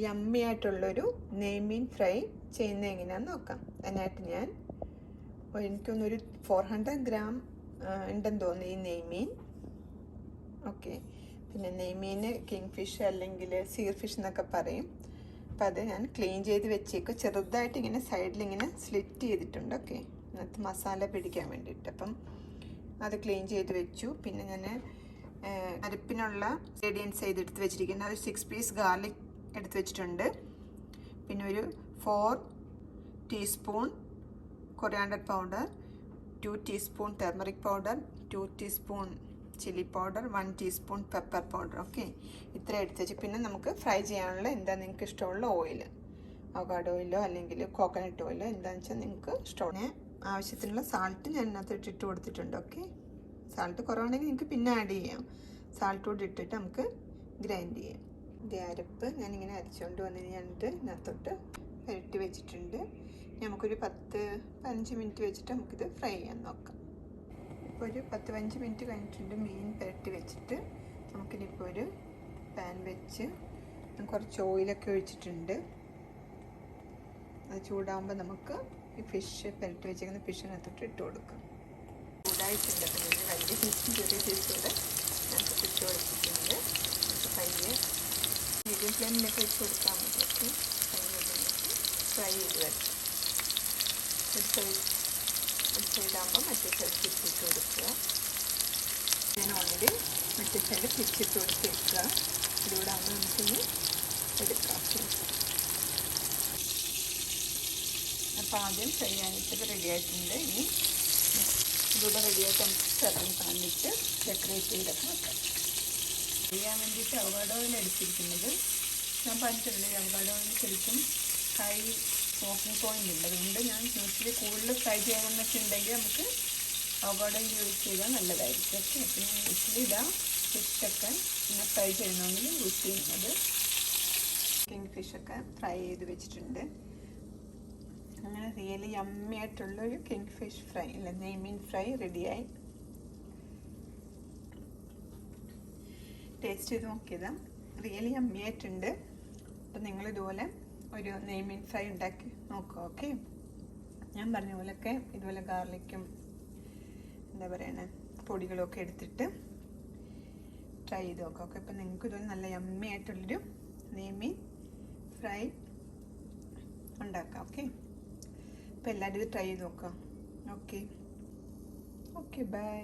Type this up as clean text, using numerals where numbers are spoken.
Yummy ആയിട്ടുള്ളൊരു നെയ്മീൻ fry ചെയ്യുന്നത് എങ്ങനെയാണെന്ന് നോക്കാം. അതിനായിട്ട് ഞാൻ എനിക്കൊന്നൊരു 400 ഗ്രാം ഉണ്ടെന്ന് തോന്നുന്നു ഈ നെയ്മീൻ. ഓക്കെ, പിന്നെ നെയ്മീൻ കിങ് ഫിഷ് അല്ലെങ്കിൽ സീർ ഫിഷ് എന്നൊക്കെ പറയും. അപ്പം അത് ഞാൻ ക്ലീൻ ചെയ്ത് വെച്ചേക്കും. ചെറുതായിട്ട് ഇങ്ങനെ സൈഡിലിങ്ങനെ സ്ലിറ്റ് ചെയ്തിട്ടുണ്ട്. ഓക്കെ, അതിനകത്ത് മസാല പിടിക്കാൻ വേണ്ടിയിട്ട്. അപ്പം അത് ക്ലീൻ ചെയ്ത് വെച്ചു. പിന്നെ ഞാൻ അരപ്പിനുള്ള ഇൻഗ്രീഡിയൻസ് ചെയ്തെടുത്ത് വെച്ചിരിക്കുന്നത് ഒരു 6 പീസ് ഗാർലിക് എടുത്ത് വെച്ചിട്ടുണ്ട്. പിന്നെ ഒരു 4 teaspoon coriander powder, 2 teaspoon turmeric powder, 2 teaspoon chilli powder, 1 teaspoon pepper powder. Okay, ഇത്ര എടുത്ത് വെച്ച് പിന്നെ നമുക്ക് ഫ്രൈ ചെയ്യാനുള്ള എന്താ നിങ്ങൾക്ക് ഇഷ്ടമുള്ള ഓയിൽ, അവക്കാഡോ ഓയിലോ അല്ലെങ്കിൽ കോക്കനട്ട് ഓയിലോ എന്താണെന്ന് വെച്ചാൽ നിങ്ങൾക്ക് ഇഷ്ടമാണ്. ആവശ്യത്തിനുള്ള സാൾട്ട് ഞാൻ ഇതിനകത്ത് ഇട്ട് കൊടുത്തിട്ടുണ്ട്. ഓക്കെ, സാൾട്ട് കുറവാണെങ്കിൽ നിങ്ങൾക്ക് പിന്നെ ആഡ് ചെയ്യാം. സാൾട്ട് കൂടി ഇട്ടിട്ട് നമുക്ക് ഗ്രൈൻഡ് ചെയ്യാം. ഇത് അരപ്പ് ഞാനിങ്ങനെ അരച്ചുകൊണ്ട് വന്ന് കഴിഞ്ഞിട്ട് ഇതിനകത്തോട്ട് പുരട്ടി വെച്ചിട്ടുണ്ട്. നമുക്കൊരു 10-15 മിനിറ്റ് വെച്ചിട്ട് നമുക്കിത് ഫ്രൈ ചെയ്യാൻ നോക്കാം. ഇപ്പോൾ ഒരു 10-15 മിനിറ്റ് കഴിഞ്ഞിട്ടുണ്ട്. മീൻ പുരട്ടി വെച്ചിട്ട് നമുക്കിനിപ്പോൾ ഒരു പാൻ വെച്ച് കുറച്ച് ഓയിലൊക്കെ ഒഴിച്ചിട്ടുണ്ട്. അത് ചൂടാകുമ്പോൾ നമുക്ക് ഈ ഫിഷ് പുരട്ടി വെച്ചിരിക്കുന്ന ഫിഷിനകത്തോട്ട് ഇട്ട് കൊടുക്കാം. ചൂടായിട്ടുണ്ട്. അപ്പം ഇതിന് വലിയ ഫിഷും ചെറിയ ഫിഷൂടെ അതിനകത്തോട്ട് ഇട്ട് കൊടുത്തിട്ടുണ്ട്. നമുക്ക് പയ്യെ മീഡിയം ഫ്ലെയിമിലൊക്കെ ഇട്ട് കൊടുക്കാൻ മതി. ഓക്കെ, ഫ്രൈ ചെയ്ത് വരും. ഒരു സൈഡാകുമ്പോൾ മറ്റേ സൈഡ് തിരിച്ചിട്ട് കൊടുക്കുക. ഞാൻ ഓൾറെഡി മറ്റേ സൈഡ് തിരിച്ചിട്ട് കൊടുത്തേക്കുക. ഇതിലൂടെ ആകുമ്പോൾ നമുക്കിനി എടുക്കാം. അപ്പോൾ ആദ്യം ഫ്രൈ ആയിട്ടത് റെഡി ആയിട്ടുണ്ട്. ഇനി ഇതൂടെ റെഡിയായിട്ട് നമുക്ക് സെർവിങ് പാനിട്ട് ഡെക്കറേറ്റ് ചെയ്തൊക്കെ വെക്കാം. ചെയ്യാൻ വേണ്ടിയിട്ട് അവക്കാഡോ ഓയിൽ എടുത്തിരിക്കുന്നത് ഞാൻ പറഞ്ഞിട്ടുണ്ട്. അവക്കാഡോ ഓയിൽ ശരിക്കും ഹൈ സ്മോക്കിംഗ് പോയിൻ്റ് ഉണ്ട്. അതുകൊണ്ട് ഞാൻ യൂഷ്വലി കൂടുതൽ ഫ്രൈ ചെയ്യണമെന്നൊക്കെ ഉണ്ടെങ്കിൽ നമുക്ക് അവക്കാഡോ ഓയിൽ യൂസ് ചെയ്താൽ നല്ലതായിരിക്കും. ഓക്കെ, അപ്പോൾ ഞാൻ യൂഷ്വലി ഇതാ ഫിഷൊക്കെ ഇങ്ങനെ ഫ്രൈ ചെയ്യണമെങ്കിൽ യൂസ് ചെയ്യുന്നത്. കിങ് ഫിഷൊക്കെ ഫ്രൈ ചെയ്ത് വെച്ചിട്ടുണ്ട്. അങ്ങനെ റിയലി യമ്മി ആയിട്ടുള്ളൊരു കിങ് ഫിഷ് ഫ്രൈ അല്ല നെയ്മീൻ ഫ്രൈ റെഡിയായി. ടേസ്റ്റ് ചെയ്ത് നോക്കിയതാണ്. റിയലി യമ്മി ആയിട്ടുണ്ട്. അപ്പം നിങ്ങളിതുപോലെ ഒരു നെയ്മീൻ ഫ്രൈ ഉണ്ടാക്കി നോക്കുക. ഓക്കെ, ഞാൻ പറഞ്ഞ പോലെയൊക്കെ ഇതുപോലെ ഗാർലിക്കും എന്താ പറയണേ പൊടികളൊക്കെ എടുത്തിട്ട് ട്രൈ ചെയ്ത് നോക്കാം. ഓക്കെ, അപ്പം നിങ്ങൾക്ക് ഇതുപോലെ നല്ല യമ്മി ആയിട്ടുള്ളൊരു നെയ്മീൻ ഫ്രൈ ഉണ്ടാക്കാം. ഓക്കെ, അപ്പോൾ എല്ലാവരും ഇത് ട്രൈ ചെയ്ത് നോക്കാം. Okay, by.